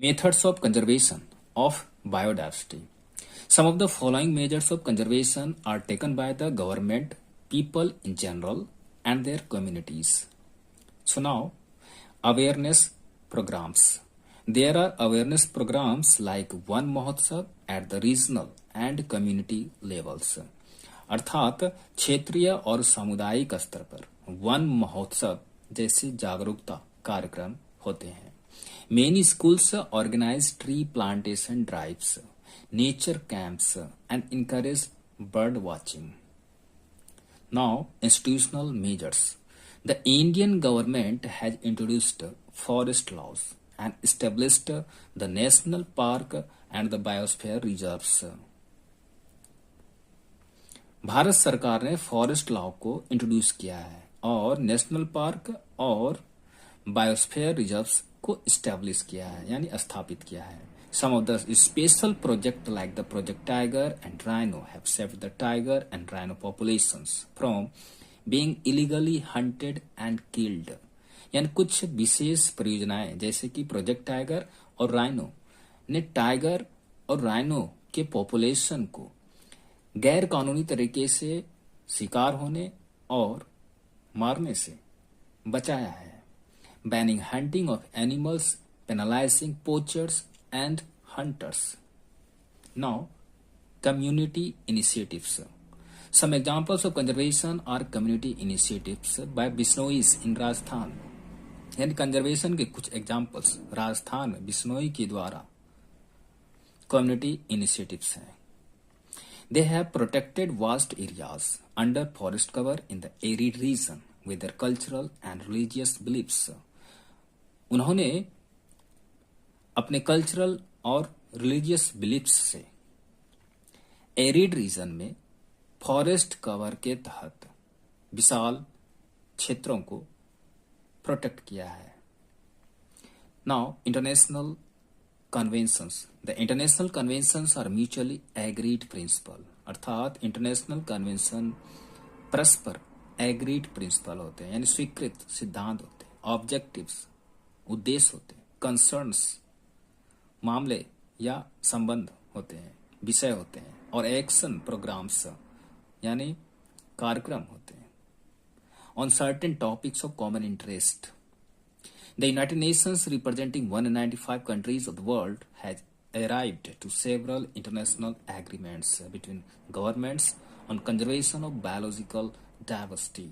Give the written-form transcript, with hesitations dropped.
Methods of conservation of biodiversity. Some of the following measures of conservation are taken by the government, people in general, and their communities. So now, awareness programs. There are awareness programs like One Mahotsav at the regional and community levels. अर्थात क्षेत्रीय और सामुदायिक स्तर पर one महोत्सव जैसे जागरूकता कार्यक्रम होते हैं. Many schools organize tree plantation drives, nature camps, and encourage bird watching. Now, institutional measures. The Indian government has introduced forest laws and established the national park and the biosphere reserves. Bharat सरकार ने forest law को introduce किया है और national park और biosphere reserves को establish किया है यानी स्थापित किया है. Some of the special projects like the Project Tiger and Rhino have saved the tiger and rhino populations from being illegally hunted and killed. यानी कुछ विशेष परियोजनाएं जैसे कि प्रोजेक्ट टाइगर और राइनो ने टाइगर और राइनो के पॉपुलेशन को गैर कानूनी तरीके से शिकार होने और मारने से बचाया है. Banning hunting of animals, penalizing poachers and hunters. Now, community initiatives. Some examples of conservation are community initiatives by Bisnois in Rajasthan. यानी कंजर्वेशन के कुछ एग्जाम्पल्स राजस्थान में बिश्नोई के द्वारा कम्युनिटी इनिशिएटिव्स हैं. They have protected vast areas under forest cover in the arid region with their cultural and religious beliefs. उन्होंने अपने cultural और रिलीजियस बिलीफ्स से एरिड रीजन में फॉरेस्ट कवर के तहत विशाल क्षेत्रों को प्रोटेक्ट किया है. Now international conventions. The international conventions are mutually agreed principle. अर्थात इंटरनेशनल कन्वेंशन परस्पर एग्रीड प्रिंसिपल होते हैं यानी स्वीकृत सिद्धांत होते हैं. ऑब्जेक्टिव्स उद्देश्य होते हैं. कंसर्न्स मामले या संबंध होते हैं, विषय होते हैं. और एक्शन प्रोग्राम्स यानी कार्यक्रम होते हैं on certain topics of common interest. The United Nations, representing 195 countries of the world, has arrived to several international agreements between governments on conservation of biological diversity.